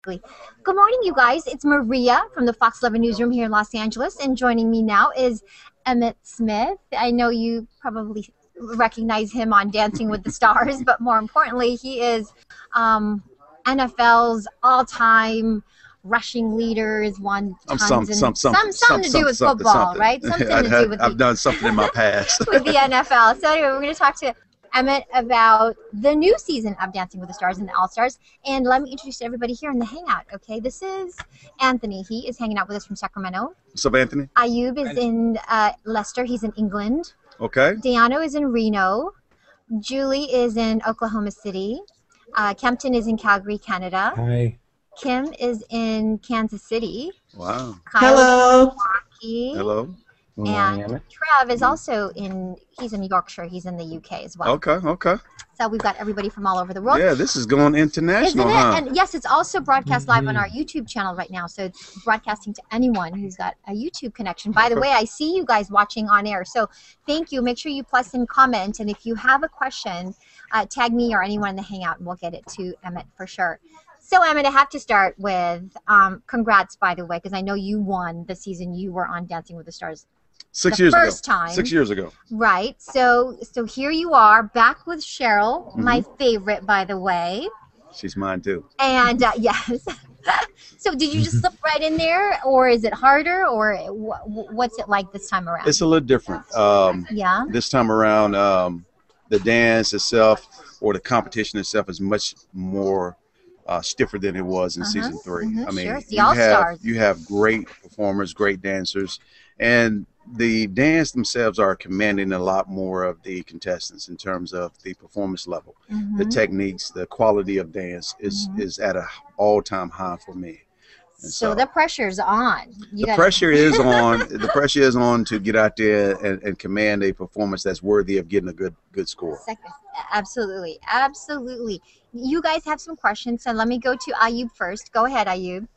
Good morning, you guys. It's Maria from the Fox 11 newsroom here in Los Angeles, and joining me now is Emmitt Smith. I know you probably recognize him on Dancing with the Stars, but more importantly, he is NFL's all-time rushing leader. Has won tons something to do with football, right? Something to do with. I've done something in my past with the NFL. So anyway, we're going to talk to Emmitt about the new season of Dancing with the Stars and the All-Stars. And let me introduce everybody here in the Hangout, okay? This is Anthony. He is hanging out with us from Sacramento. What's up, Anthony? Ayub is in Leicester. He's in England. Okay. Deano is in Reno. Julie is in Oklahoma City. Kempton is in Calgary, Canada. Hi. Kim is in Kansas City. Wow. Kyle Hello. is in Milwaukee. Hello. And Trev is also he's in Yorkshire. He's in the UK as well. Okay, okay. So we've got everybody from all over the world. Yeah, this is going international, Isn't it? huh? And yes, it's also broadcast live on our YouTube channel right now. So it's broadcasting to anyone who's got a YouTube connection. By the way, I see you guys watching on air. So thank you. Make sure you plus and comment. And if you have a question, tag me or anyone in the Hangout, and we'll get it to Emmitt for sure. So, Emmitt, I have to start with congrats, by the way, because I know you won the season you were on Dancing with the Stars. 6 years first ago. time. 6 years ago. Right. So here you are back with Cheryl, my favorite, by the way. She's mine too. And yes. So did you just slip right in there, or is it harder, or what's it like this time around? It's a little different. Yeah. This time around, the dance itself or the competition itself is much more stiffer than it was in season 3. I mean, sure. It's the All-Stars. you have great performers, great dancers, and the dance themselves are commanding a lot more of the contestants in terms of the performance level. The techniques, the quality of dance is at an all-time high for me. And so the pressure's on. The pressure is on. The pressure is on to get out there and command a performance that's worthy of getting a good score. Absolutely, absolutely. You guys have some questions, so let me go to Ayub first. Go ahead, Ayub.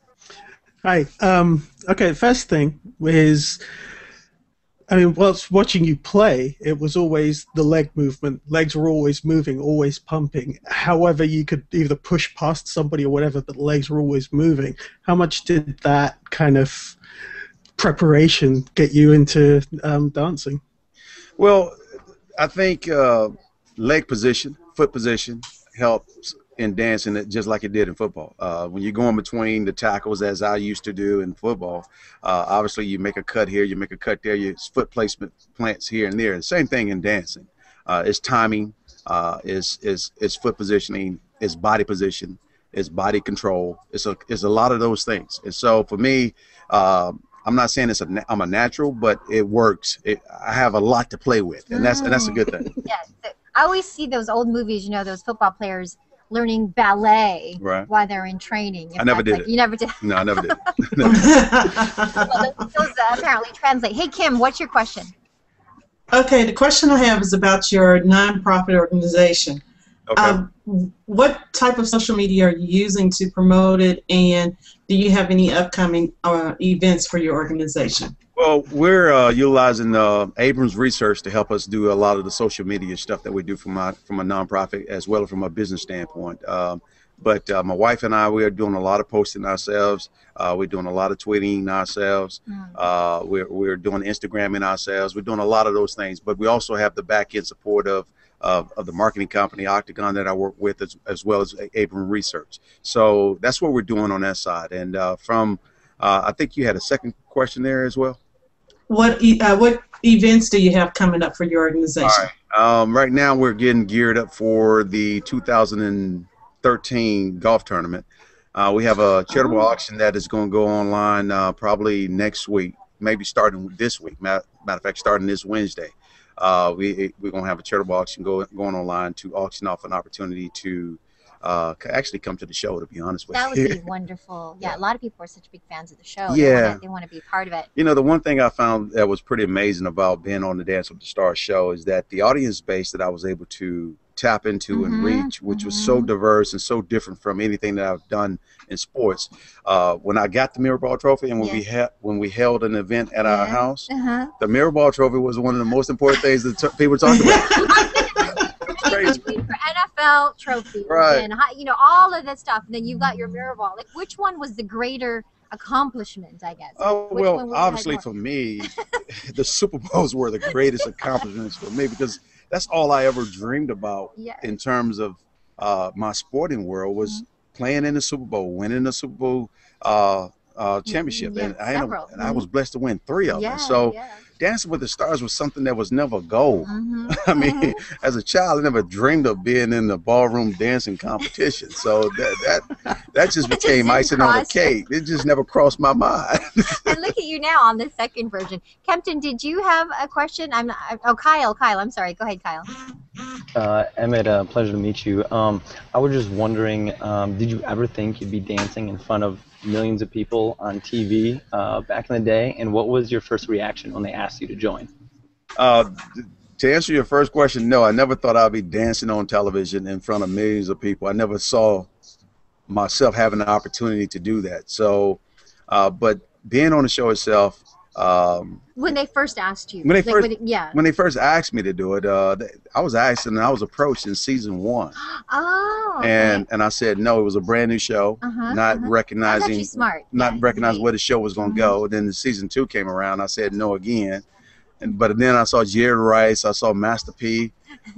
Hi. Okay, the first thing is, I mean, whilst watching you play, it was always the leg movement. Legs were always moving, always pumping. However, you could either push past somebody or whatever, but legs were always moving. How much did that kind of preparation get you into dancing? Well, I think leg position, foot position helps in dancing it just like it did in football. When you're going between the tackles, as I used to do in football, obviously you make a cut here, you make a cut there, your foot placement plants here and there. The same thing in dancing. It's timing, is foot positioning, is body position, is body control. It's a lot of those things. And so for me, I'm not saying I'm a natural, but it works. I have a lot to play with, and that's a good thing. Yes, I always see those old movies. You know, those football players learning ballet while they're in training. I never did it. You never did? No, I never did. Well, those apparently translate. Hey, Kim, what's your question? Okay, the question I have is about your nonprofit organization. Okay. What type of social media are you using to promote it, and do you have any upcoming events for your organization? Well, we're utilizing Abrams Research to help us do a lot of the social media stuff that we do from a nonprofit as well as from a business standpoint. But my wife and I, we are doing a lot of posting ourselves. We're doing a lot of tweeting ourselves. We're doing Instagramming ourselves. We're doing a lot of those things. But we also have the back end support of the marketing company Octagon that I work with, as well as Abrams Research. So that's what we're doing on that side. And I think you had a second question there as well. What events do you have coming up for your organization? All right. Right now we're getting geared up for the 2013 golf tournament. We have a charitable auction that is going to go online probably next week, maybe starting this week. Matter of fact, starting this Wednesday. We're going to have a charitable auction going online to auction off an opportunity to actually come to the show, to be honest with you. That would be wonderful. Yeah, a lot of people are such big fans of the show. Yeah. They want to be a part of it. You know, the one thing I found that was pretty amazing about being on the Dance with the Stars show is that the audience base that I was able to tap into and reach, which was so diverse and so different from anything that I've done in sports. When I got the Mirrorball Trophy and when we held an event at our house, the Mirrorball Trophy was one of the most important things that people talked about. crazy. competing for NFL trophies Right. and you know, all of that stuff. And then you've got your mirror ball. Like, which one was the greater accomplishment, I guess? Oh, Which well, one had obviously more? for me, the Super Bowls were the greatest accomplishments for me because that's all I ever dreamed about Yeah. in terms of my sporting world was playing in the Super Bowl, winning the Super Bowl championship. Yeah, And I, several. and I was blessed to win 3 of them. Yeah, So yeah. Dancing with the Stars was something that was never a goal. Mhm. I mean, as a child, I never dreamed of being in the ballroom dancing competition. So that just became didn't icing on the cross cake. It just never crossed my mind. And look at you now on the second version. Kempton, did you have a question? Kyle, I'm sorry. Go ahead, Kyle. Emmitt, pleasure to meet you. I was just wondering, did you ever think you'd be dancing in front of millions of people on TV back in the day? And what was your first reaction when they asked you to join? To answer your first question, no, I never thought I'd be dancing on television in front of millions of people. I never saw myself having the opportunity to do that. So, but being on the show itself, When they first asked you. when they first asked me to do it, I was asked and I was approached in season 1, Oh. and I said no. It was a brand new show, not That's recognizing actually smart. not Yeah, recognizing great. where the show was going to go. Then the season 2 came around. I said no again. But then I saw Jerry Rice, I saw Master P,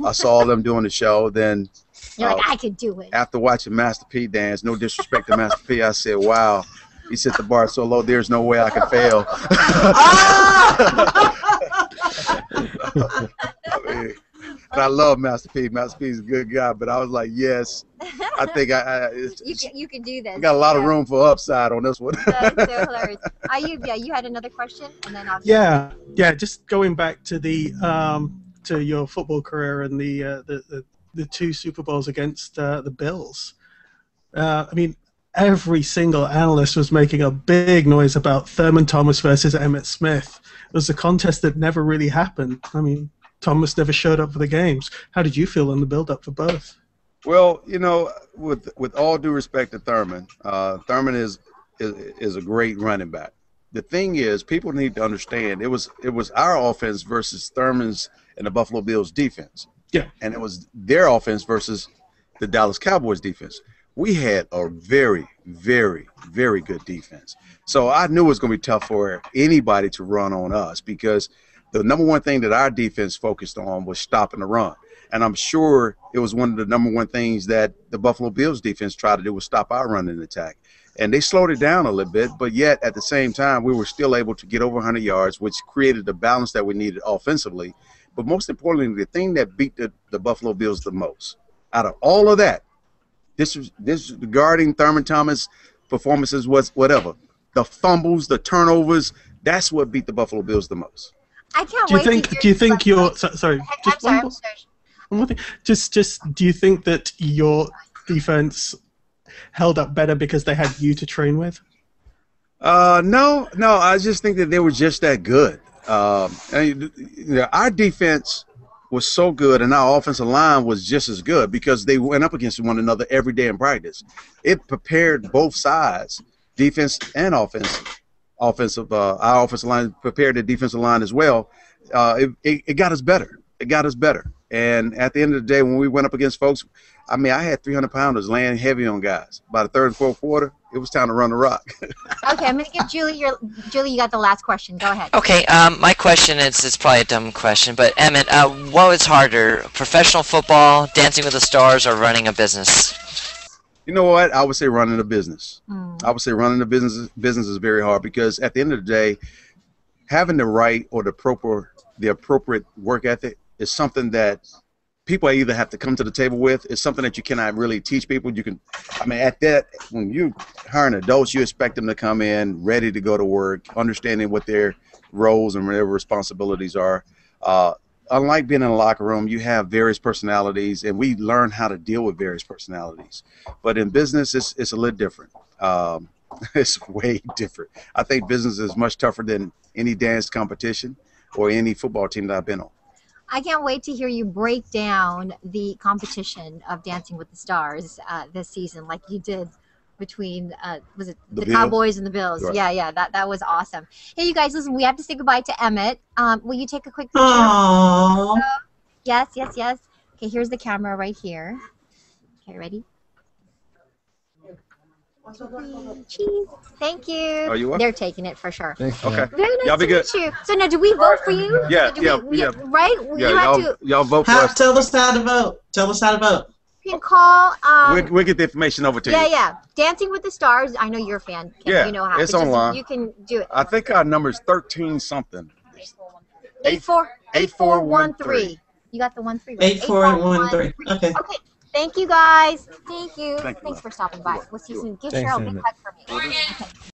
I saw them doing the show. Then You're like, I could do it. after watching Master P dance, no disrespect to Master P, I said, wow, he set the bar so low, there's no way I can fail. I mean, and I love Master P. Master P is a good guy, but I was like, yes, I think You can do this. I got a lot of room for upside on this one. That's so hilarious. Ayub, you had another question, and then I'll. Yeah. Just going back to the to your football career and the 2 Super Bowls against the Bills. I mean, every single analyst was making a big noise about Thurman Thomas versus Emmitt Smith. It was a contest that never really happened. I mean, Thomas never showed up for the games. How did you feel in the build-up for both? Well, you know, with all due respect to Thurman, Thurman is a great running back. The thing is, people need to understand it was our offense versus Thurman's and the Buffalo Bills defense. Yeah. And it was their offense versus the Dallas Cowboys defense. We had a very, very, very good defense. So I knew it was going to be tough for anybody to run on us because the number one thing that our defense focused on was stopping the run. And I'm sure it was one of the number one things that the Buffalo Bills defense tried to do was stop our running attack. And they slowed it down a little bit, but yet at the same time, we were still able to get over 100 yards, which created the balance that we needed offensively. But most importantly, the thing that beat the Buffalo Bills the most, out of all of that, this regarding Thurman Thomas performances was whatever. The fumbles, the turnovers, that's what beat the Buffalo Bills the most. I can't Do you wait think? to Do you think you're sorry? I'm sorry. One more thing. Just do you think that your defense held up better because they had you to train with? No. I just think that they were just that good. Our defense was so good, and our offensive line was just as good because they went up against one another every day in practice. It prepared both sides, defense and offense. Our offensive line prepared the defensive line as well. It got us better. It got us better. And at the end of the day, when we went up against folks, I mean, I had 300-pounders laying heavy on guys. By the third and fourth quarter, it was time to run the rock. Okay, I'm going to give Julie Julie, you got the last question. Go ahead. Okay, my question is, it's probably a dumb question, but Emmitt, what was harder, professional football, Dancing with the Stars, or running a business? You know what? I would say running a business. I would say running a business is very hard because at the end of the day, having the right or the appropriate work ethic is something that people either have to come to the table with. It's something that you cannot really teach people. At that, when you hiring adults, you expect them to come in ready to go to work, understanding what their roles and their responsibilities are. Unlike being in a locker room, you have various personalities, and we learn how to deal with various personalities. But in business, it's a little different. It's way different. I think business is much tougher than any dance competition or any football team that I've been on. I can't wait to hear you break down the competition of Dancing with the Stars this season, like you did between was it the Cowboys and the Bills? Right. Yeah, that was awesome. Hey, you guys, listen, we have to say goodbye to Emmitt. Will you take a quick picture? Aww. Yes. Okay, Okay, here's the camera right here. Okay, ready? Cheese. Thank you. Oh, you welcome. They're taking it for sure. Thanks, Okay. man. Very nice Y'all be to good. meet you. So now, do we vote for you? Yeah, Do yeah, we, yeah. Right? Yeah, you have to. y'all vote for us. Tell us how to vote. Tell us how to vote. You can call. We'll get the information over to you. Yeah. Dancing with the Stars. I know you're a fan. Kim, Yeah, you know how. it's but just- online. You can do it. I think our number is 13 something. 8413. You got the 13. Right? 8413. Okay. Okay. Thank you guys. Thank you. Thank you. Thanks for stopping by. We'll see you soon. Give Thanks, Cheryl a big Emmett. hug for me. Okay.